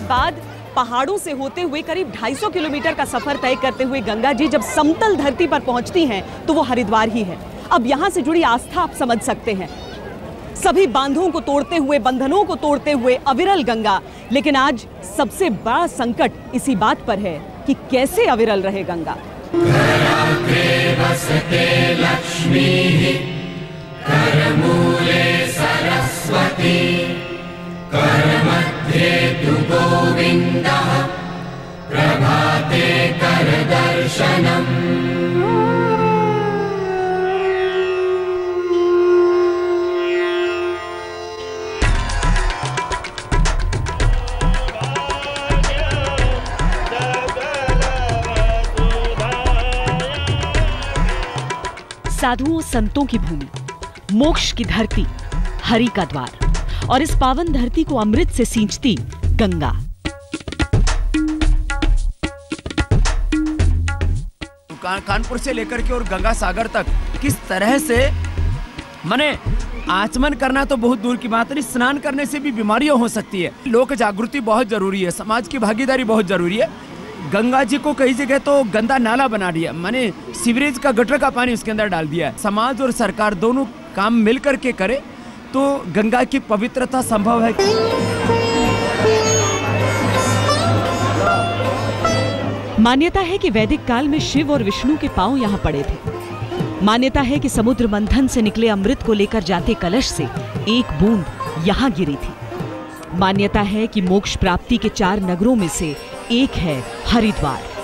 बाद पहाड़ों से होते हुए करीब 250 किलोमीटर का सफर तय करते हुए गंगा जी जब समतल धरती पर पहुंचती हैं तो वो हरिद्वार ही है। अब यहां से जुड़ी आस्था आप समझ सकते हैं। सभी बांधों को तोड़ते हुए, बंधनों को तोड़ते हुए अविरल गंगा। लेकिन आज सबसे बड़ा संकट इसी बात पर है कि कैसे अविरल रहे गंगा। लक्ष्मी करमूले सरस्वती करमध्ये तु गोविन्दः प्रभाते कर दर्शनम्। साधुओं संतों की भूमि, मोक्ष की धरती, हरि का द्वार और इस पावन धरती को अमृत से सींचती गंगा। कानपुर से लेकर के और गंगा सागर तक किस तरह से माने आचमन करना तो बहुत दूर की बात है, स्नान करने से भी बीमारियां हो सकती है। लोक जागृति बहुत जरूरी है, समाज की भागीदारी बहुत जरूरी है। गंगा जी को कई जगह तो गंदा नाला बना दिया, माने सीवरेज का गटर का पानी उसके अंदर डाल दिया है। समाज और सरकार दोनों काम मिल करके करे तो गंगा की पवित्रता संभव है। मान्यता है कि वैदिक काल में शिव और विष्णु के पांव यहाँ पड़े थे। मान्यता है कि समुद्र मंथन से निकले अमृत को लेकर जाते कलश से एक बूंद यहाँ गिरी थी। मान्यता है कि मोक्ष प्राप्ति के 4 नगरों में से एक है हरिद्वार।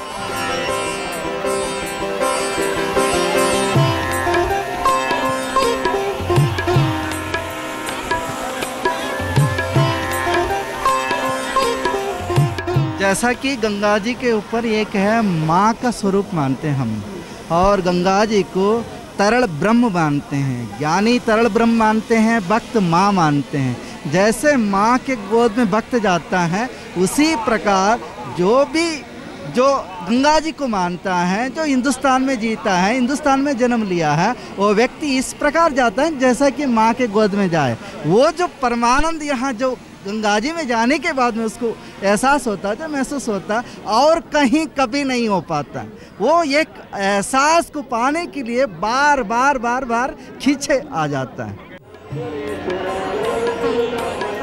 जैसा कि गंगा जी के ऊपर एक है माँ का स्वरूप मानते हैं हम, और गंगा जी को तरल ब्रह्म मानते हैं, ज्ञानी तरल ब्रह्म मानते हैं, भक्त माँ मानते हैं। जैसे माँ के गोद में भक्त जाता है उसी प्रकार जो गंगा जी को मानता है, जो हिंदुस्तान में जीता है, हिंदुस्तान में जन्म लिया है, वो व्यक्ति इस प्रकार जाता है जैसा कि माँ के गोद में जाए। वो जो परमानंद यहाँ जो गंगा जी में जाने के बाद में उसको एहसास होता है, जो महसूस होता है, और कहीं कभी नहीं हो पाता। वो एक एहसास को पाने के लिए बार बार खींचे आ जाता है।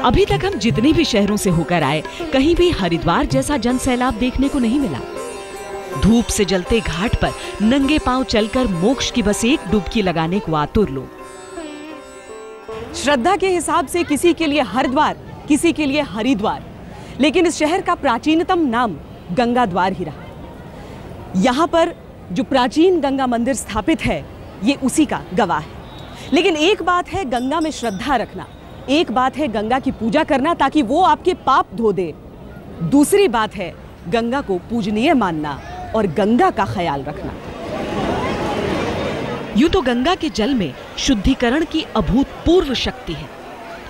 अभी तक हम जितने भी शहरों से होकर आए, कहीं भी हरिद्वार जैसा जन सैलाब देखने को नहीं मिला। धूप से जलते घाट पर नंगे पांव चलकर मोक्ष की बस एक डुबकी लगाने को आतुर लोग। श्रद्धा के हिसाब से किसी के लिए हरिद्वार, किसी के लिए हरिद्वार, लेकिन इस शहर का प्राचीनतम नाम गंगा द्वार ही रहा। यहाँ पर जो प्राचीन गंगा मंदिर स्थापित है, ये उसी का गवाह है। लेकिन एक बात है गंगा में श्रद्धा रखना, एक बात है गंगा की पूजा करना ताकि वो आपके पाप धो दे, दूसरी बात है गंगा को पूजनीय मानना और गंगा का ख्याल रखना। यूं तो गंगा के जल में शुद्धिकरण की अभूतपूर्व शक्ति है,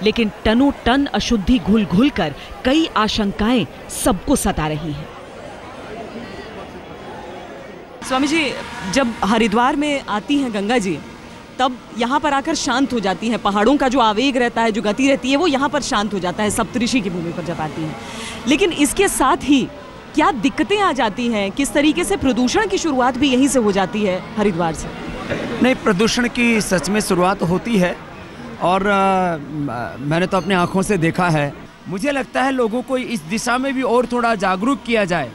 लेकिन टनों टन अशुद्धि घुल घुल कर कई आशंकाएं सबको सता रही हैं। स्वामी जी, जब हरिद्वार में आती हैं गंगा जी, तब यहाँ पर आकर शांत हो जाती हैं। पहाड़ों का जो आवेग रहता है, जो गति रहती है, वो यहाँ पर शांत हो जाता है सप्तऋषि की भूमि पर जब आती हैं। लेकिन इसके साथ ही क्या दिक्कतें आ जाती हैं? किस तरीके से प्रदूषण की शुरुआत भी यहीं से हो जाती है हरिद्वार से? नहीं, प्रदूषण की सच में शुरुआत होती है और मैंने तो अपने आँखों से देखा है। मुझे लगता है लोगों को इस दिशा में भी और थोड़ा जागरूक किया जाए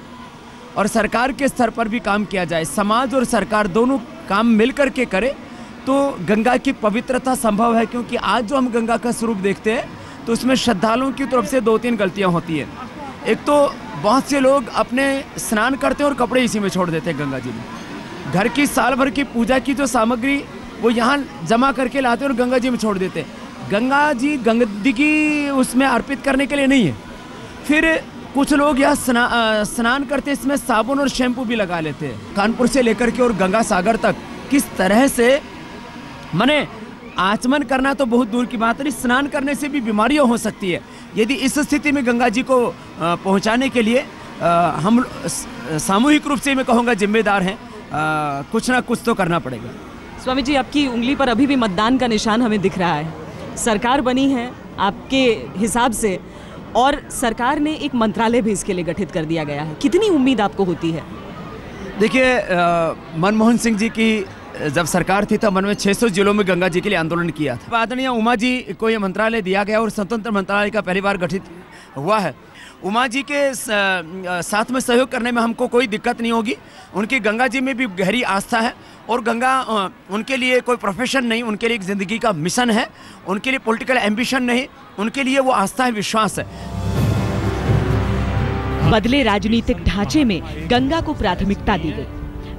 और सरकार के स्तर पर भी काम किया जाए। समाज और सरकार दोनों काम मिल कर के करे तो गंगा की पवित्रता संभव है। क्योंकि आज जो हम गंगा का स्वरूप देखते हैं तो उसमें श्रद्धालुओं की तरफ से 2-3 गलतियां होती है। एक तो बहुत से लोग अपने स्नान करते हैं और कपड़े इसी में छोड़ देते हैं गंगा जी में। घर की साल भर की पूजा की जो सामग्री वो यहाँ जमा करके लाते हैं और गंगा जी में छोड़ देते हैं। गंगा जी गंदगी उसमें अर्पित करने के लिए नहीं है। फिर कुछ लोग यहाँ स्नान करते इसमें साबुन और शैम्पू भी लगा लेते हैं। कानपुर से लेकर के और गंगा सागर तक किस तरह से माने आचमन करना तो बहुत दूर की बात है, स्नान करने से भी बीमारियां हो सकती है। यदि इस स्थिति में गंगा जी को पहुंचाने के लिए हम सामूहिक रूप से मैं कहूँगा जिम्मेदार हैं, कुछ ना कुछ तो करना पड़ेगा। स्वामी जी, आपकी उंगली पर अभी भी मतदान का निशान हमें दिख रहा है। सरकार बनी है, आपके हिसाब से और सरकार ने एक मंत्रालय भी इसके लिए गठित कर दिया गया है। कितनी उम्मीद आपको होती है? देखिए, मनमोहन सिंह जी की जब सरकार थी तब उन्होंने 600 जिलों में गंगा जी के लिए आंदोलन किया था। आदरणीय उमा जी को ये मंत्रालय दिया गया और स्वतंत्र मंत्रालय का पहली बार गठित हुआ है। उमा जी के साथ में सहयोग करने में हमको कोई दिक्कत नहीं होगी। उनकी गंगा जी में भी गहरी आस्था है और गंगा उनके लिए कोई प्रोफेशन नहीं, उनके लिए एक ज़िंदगी का मिशन है, उनके लिए पॉलिटिकल एम्बिशन नहीं, उनके लिए वो आस्था है, विश्वास है। बदले राजनीतिक ढांचे में गंगा को प्राथमिकता दी गई।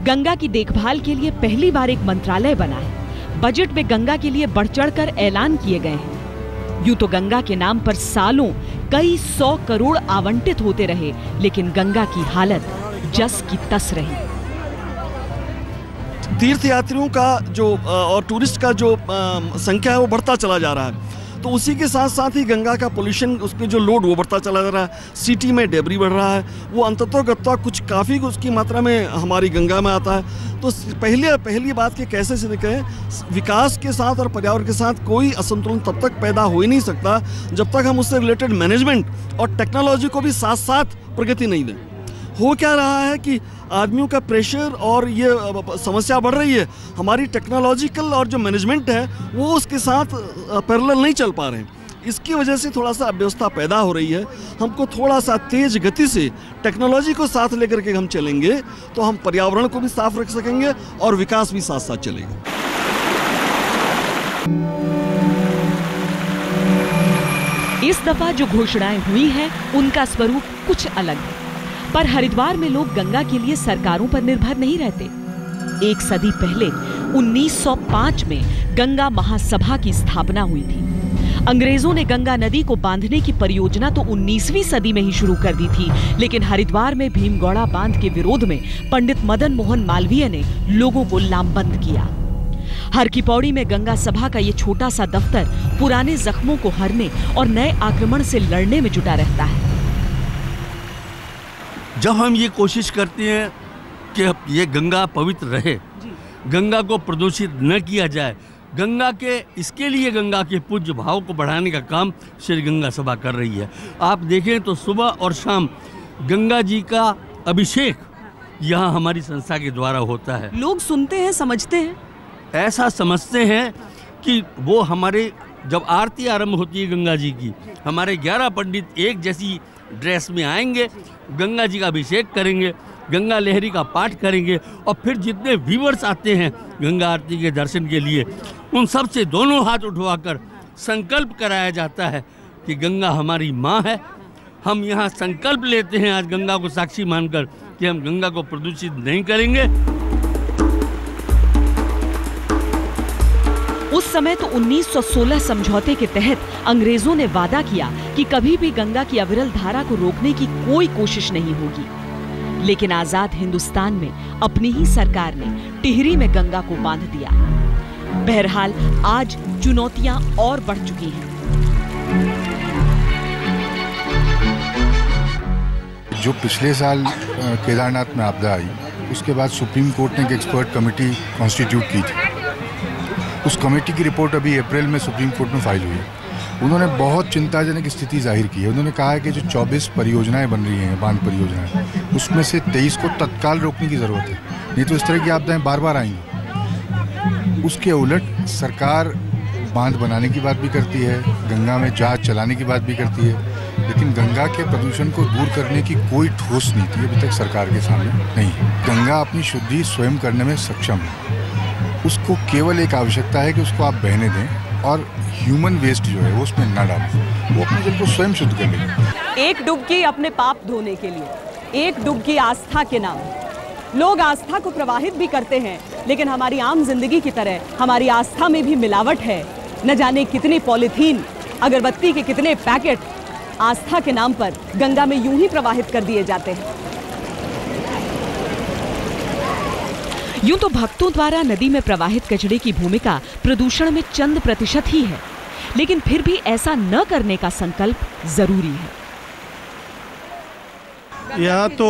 गंगा की देखभाल के लिए पहली बार एक मंत्रालय बना है। बजट में गंगा के लिए बढ़ चढ़कर ऐलान किए गए हैं। यूं तो गंगा के नाम पर सालों कई 100 करोड़ आवंटित होते रहे, लेकिन गंगा की हालत जस की तस रही। तीर्थयात्रियों का जो और टूरिस्ट का जो संख्या है वो बढ़ता चला जा रहा है, तो उसी के साथ साथ ही गंगा का पोल्यूशन, उस पर जो लोड वो बढ़ता चला जा रहा है। सिटी में डेबरी बढ़ रहा है, वो अंततोगत्वा कुछ काफ़ी उसकी मात्रा में हमारी गंगा में आता है। तो पहली बात कि कैसे से कहें, विकास के साथ और पर्यावरण के साथ कोई असंतुलन तब तक पैदा हो ही नहीं सकता जब तक हम उससे रिलेटेड मैनेजमेंट और टेक्नोलॉजी को भी साथ साथ प्रगति नहीं दें। हो क्या रहा है कि आदमियों का प्रेशर और ये समस्या बढ़ रही है, हमारी टेक्नोलॉजिकल और जो मैनेजमेंट है वो उसके साथ पैरेलल नहीं चल पा रहे हैं। इसकी वजह से थोड़ा सा अव्यवस्था पैदा हो रही है। हमको थोड़ा सा तेज गति से टेक्नोलॉजी को साथ लेकर के हम चलेंगे तो हम पर्यावरण को भी साफ रख सकेंगे और विकास भी साथ साथ चलेगा। इस दफा जो घोषणाएं हुई हैं उनका स्वरूप कुछ अलग है, पर हरिद्वार में लोग गंगा के लिए सरकारों पर निर्भर नहीं रहते। एक सदी पहले 1905 में गंगा महासभा की स्थापना हुई थी। अंग्रेजों ने गंगा नदी को बांधने की परियोजना तो 19वीं सदी में ही शुरू कर दी थी, लेकिन हरिद्वार में भीमगौड़ा बांध के विरोध में पंडित मदन मोहन मालवीय ने लोगों को लामबंद किया। हर की पौड़ी में गंगा सभा का ये छोटा सा दफ्तर पुराने जख्मों को हरने और नए आक्रमण से लड़ने में जुटा रहता है। जब हम ये कोशिश करते हैं कि ये गंगा पवित्र रहे, गंगा को प्रदूषित न किया जाए, गंगा के इसके लिए गंगा के पूज्य भाव को बढ़ाने का काम श्री गंगा सभा कर रही है। आप देखें तो सुबह और शाम गंगा जी का अभिषेक यहाँ हमारी संस्था के द्वारा होता है। लोग सुनते हैं, समझते हैं, ऐसा समझते हैं कि वो हमारे जब आरती आरंभ होती है गंगा जी की, हमारे 11 पंडित एक जैसी ड्रेस में आएंगे, गंगा जी का अभिषेक करेंगे, गंगा लहरी का पाठ करेंगे और फिर जितने व्यूअर्स आते हैं गंगा आरती के दर्शन के लिए, उन सब से दोनों हाथ उठवाकर संकल्प कराया जाता है कि गंगा हमारी माँ है। हम यहाँ संकल्प लेते हैं आज गंगा को साक्षी मानकर कि हम गंगा को प्रदूषित नहीं करेंगे। उस समय तो 1916 समझौते के तहत अंग्रेजों ने वादा किया कि कभी भी गंगा की अविरल धारा को रोकने की कोई कोशिश नहीं होगी, लेकिन आजाद हिंदुस्तान में अपनी ही सरकार ने टिहरी में गंगा को बांध दिया। बहरहाल आज चुनौतियां और बढ़ चुकी हैं। जो पिछले साल केदारनाथ में आपदा आई, उसके बाद सुप्रीम कोर्ट ने एक एक्सपर्ट कमेटी कॉन्स्टिट्यूट की थी। उस कमेटी की रिपोर्ट अभी अप्रैल में सुप्रीम कोर्ट में फाइल हुई है। उन्होंने बहुत चिंताजनक स्थिति जाहिर की है। उन्होंने कहा है कि जो 24 परियोजनाएं बन रही हैं, बांध परियोजनाएं, उसमें से 23 को तत्काल रोकने की ज़रूरत है, नहीं तो इस तरह की आपदाएं बार बार आएंगी। उसके उलट सरकार बांध बनाने की बात भी करती है, गंगा में जहाज चलाने की बात भी करती है, लेकिन गंगा के प्रदूषण को दूर करने की कोई ठोस नीति अभी तक सरकार के सामने नहीं है। गंगा अपनी शुद्धि स्वयं करने में सक्षम है। उसको केवल एक आवश्यकता है कि उसको आप बहने दें और ह्यूमन वेस्ट जो है वो उसमें ना डालें, वो अपने जल को स्वयं शुद्ध कर लेंगे। एक डुबकी अपने पाप धोने के लिए, एक डुबकी आस्था के नाम। लोग आस्था को प्रवाहित भी करते हैं, लेकिन हमारी आम जिंदगी की तरह हमारी आस्था में भी मिलावट है। न जाने कितनी पॉलिथीन, अगरबत्ती के कितने पैकेट आस्था के नाम पर गंगा में यूं ही प्रवाहित कर दिए जाते हैं। यूं तो भक्तों द्वारा नदी में प्रवाहित कचरे की भूमिका प्रदूषण में चंद प्रतिशत ही है, लेकिन फिर भी ऐसा न करने का संकल्प जरूरी है। यहाँ तो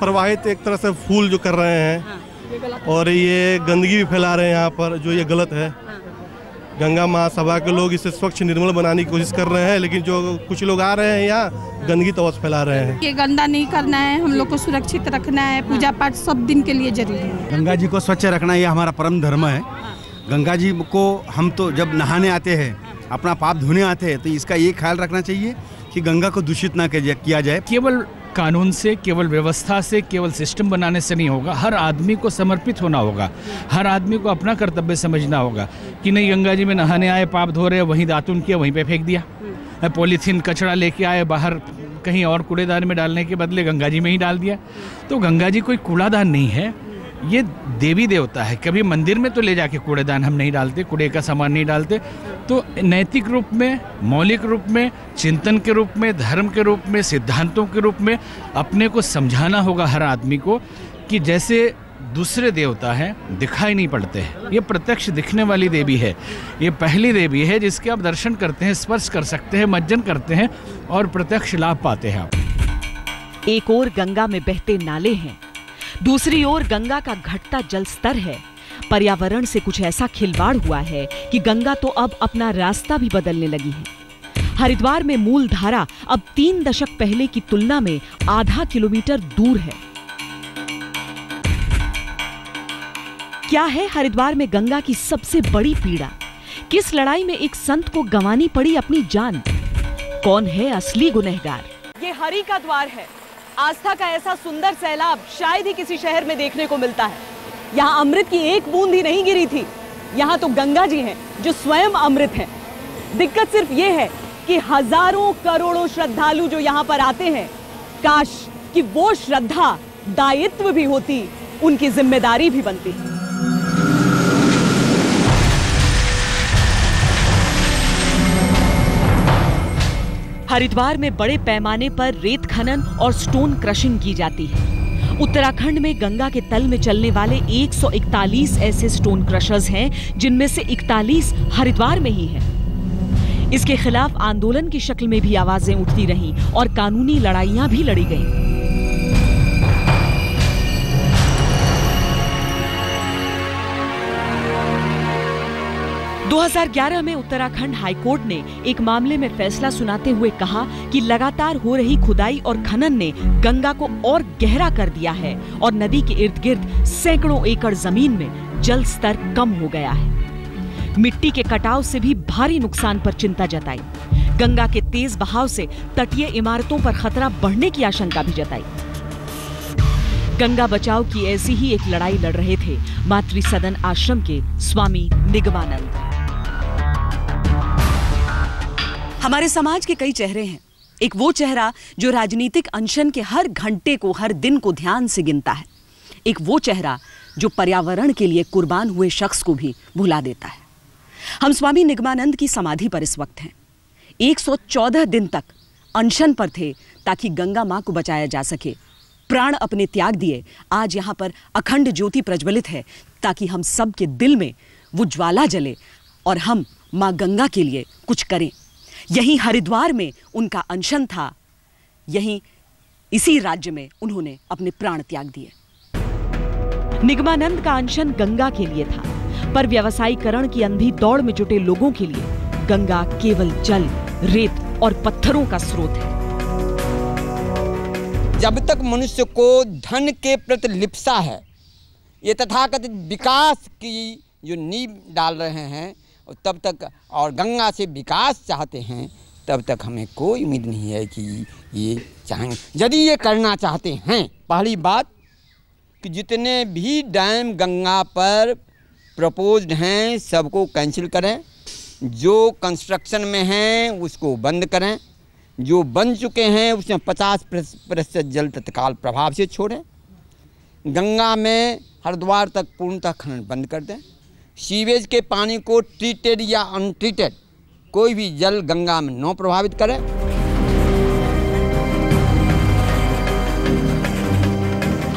प्रवाहित एक तरह से फूल जो कर रहे हैं और ये गंदगी भी फैला रहे हैं यहाँ पर, जो ये गलत है। गंगा महासभा के लोग इसे स्वच्छ निर्मल बनाने की कोशिश कर रहे हैं, लेकिन जो कुछ लोग आ रहे हैं यहाँ गंदगी तो फैला रहे हैं। ये गंदा नहीं करना है, हम लोग को सुरक्षित रखना है, पूजा पाठ सब दिन के लिए जरूरी है। गंगा जी को स्वच्छ रखना ये हमारा परम धर्म है। गंगा जी को हम तो जब नहाने आते हैं, अपना पाप धोने आते हैं, तो इसका ये ख्याल रखना चाहिए कि गंगा को दूषित ना किया जाए। केवल कानून से, केवल व्यवस्था से, केवल सिस्टम बनाने से नहीं होगा। हर आदमी को समर्पित होना होगा, हर आदमी को अपना कर्तव्य समझना होगा कि नहीं गंगा जी में नहाने आए, पाप धो रहे, वहीं दातुन किया, वहीं पे फेंक दिया। पॉलीथीन कचरा लेके आए, बाहर कहीं और कूड़ेदान में डालने के बदले गंगा जी में ही डाल दिया। तो गंगा जी कोई कूड़ादान नहीं है, ये देवी देवता है। कभी मंदिर में तो ले जाके कूड़ेदान हम नहीं डालते, कूड़े का सामान नहीं डालते। तो नैतिक रूप में, मौलिक रूप में, चिंतन के रूप में, धर्म के रूप में, सिद्धांतों के रूप में अपने को समझाना होगा हर आदमी को कि जैसे दूसरे देवता हैं दिखाई नहीं पड़ते हैं, ये प्रत्यक्ष दिखने वाली देवी है। ये पहली देवी है जिसके आप दर्शन करते हैं, स्पर्श कर सकते हैं, मज्जन करते हैं और प्रत्यक्ष लाभ पाते हैं आप। एक ओर गंगा में बहते नाले हैं, दूसरी ओर गंगा का घटता जल स्तर है। पर्यावरण से कुछ ऐसा खिलवाड़ हुआ है कि गंगा तो अब अपना रास्ता भी बदलने लगी है। हरिद्वार में मूल धारा अब 3 दशक पहले की तुलना में आधा किलोमीटर दूर है। क्या है हरिद्वार में गंगा की सबसे बड़ी पीड़ा? किस लड़ाई में एक संत को गंवानी पड़ी अपनी जान? कौन है असली गुनहगार? ये हरि का द्वार है। आस्था का ऐसा सुंदर सैलाब शायद ही किसी शहर में देखने को मिलता है। यहाँ अमृत की एक बूंद ही नहीं गिरी थी, यहाँ तो गंगा जी हैं जो स्वयं अमृत हैं। दिक्कत सिर्फ ये है कि हजारों करोड़ों श्रद्धालु जो यहाँ पर आते हैं, काश कि वो श्रद्धा दायित्व भी होती, उनकी जिम्मेदारी भी बनती। हरिद्वार में बड़े पैमाने पर रेत खनन और स्टोन क्रशिंग की जाती है। उत्तराखंड में गंगा के तल में चलने वाले 141 ऐसे स्टोन क्रशर्स हैं, जिनमें से 41 हरिद्वार में ही हैं। इसके खिलाफ आंदोलन की शक्ल में भी आवाजें उठती रहीं और कानूनी लड़ाइयां भी लड़ी गईं। 2011 में उत्तराखंड हाईकोर्ट ने एक मामले में फैसला सुनाते हुए कहा कि लगातार हो रही खुदाई और खनन ने गंगा को और गहरा कर दिया है और नदी के इर्द गिर्द सैकड़ों एकड़ जमीन में जल स्तर कम हो गया है। मिट्टी के कटाव से भी भारी नुकसान पर चिंता जताई। गंगा के तेज बहाव से तटीय इमारतों पर खतरा बढ़ने की आशंका भी जताई। गंगा बचाओ की ऐसी ही एक लड़ाई लड़ रहे थे मातृ सदन आश्रम के स्वामी निगमानंद। हमारे समाज के कई चेहरे हैं। एक वो चेहरा जो राजनीतिक अनशन के हर घंटे को, हर दिन को ध्यान से गिनता है। एक वो चेहरा जो पर्यावरण के लिए कुर्बान हुए शख्स को भी भुला देता है। हम स्वामी निगमानंद की समाधि पर इस वक्त हैं। 114 दिन तक अनशन पर थे ताकि गंगा मां को बचाया जा सके। प्राण अपने त्याग दिए। आज यहाँ पर अखंड ज्योति प्रज्वलित है ताकि हम सब के दिल में वो ज्वाला जले और हम मां गंगा के लिए कुछ करें। यही हरिद्वार में उनका अनशन था। यही इसी राज्य में उन्होंने अपने प्राण त्याग दिए। निगमानंद का अनशन गंगा के लिए था, पर व्यवसायीकरण की अंधी दौड़ में जुटे लोगों के लिए गंगा केवल जल, रेत और पत्थरों का स्रोत है। जब तक मनुष्य को धन के प्रति लिप्सा है, ये तथाकथित विकास की जो नींव डाल रहे हैं, तब तक और गंगा से विकास चाहते हैं, तब तक हमें कोई उम्मीद नहीं है कि ये चाहेंगे। यदि ये करना चाहते हैं, पहली बात कि जितने भी डैम गंगा पर प्रपोज्ड हैं सबको कैंसिल करें। जो कंस्ट्रक्शन में हैं उसको बंद करें। जो बन चुके हैं उसमें 50% जल तत्काल प्रभाव से छोड़ें। गंगा में हरिद्वार तक पूर्णतः खनन बंद कर दें। सीवेज के पानी को ट्रीटेड या अनट्रीटेड कोई भी जल गंगा में न प्रभावित करें।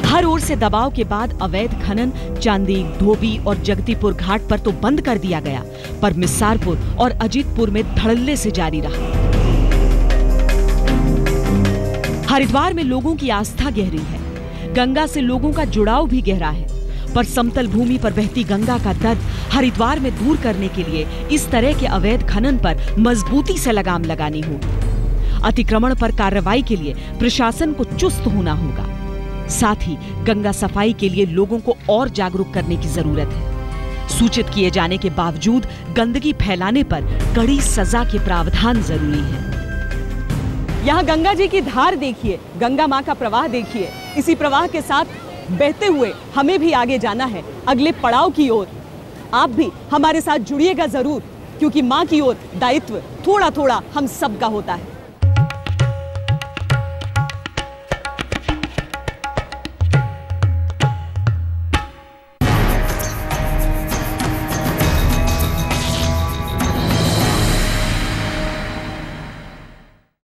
हर ओर से दबाव के बाद अवैध खनन चांदी, धोबी और जगदीपुर घाट पर तो बंद कर दिया गया, पर मिस्सारपुर और अजीतपुर में धड़ल्ले से जारी रहा। हरिद्वार में लोगों की आस्था गहरी है। गंगा से लोगों का जुड़ाव भी गहरा है, पर समतल भूमि पर बहती गंगा का दर्द हरिद्वार में दूर करने के लिए इस तरह के अवैध खनन पर मजबूती से लगाम लगानी होगी। अतिक्रमण पर कार्रवाई के लिए प्रशासन को चुस्त होना होगा। साथ ही गंगा सफाई के लिए लोगों को और जागरूक करने की जरूरत है। सूचित किए जाने के बावजूद गंदगी फैलाने पर कड़ी सजा के प्रावधान जरूरी है। यहाँ गंगा जी की धार देखिए, गंगा माँ का प्रवाह देखिए। इसी प्रवाह के साथ बहते हुए हमें भी आगे जाना है अगले पड़ाव की ओर। आप भी हमारे साथ जुड़िएगा जरूर, क्योंकि माँ की ओर दायित्व थोड़ा थोड़ा हम सबका होता है।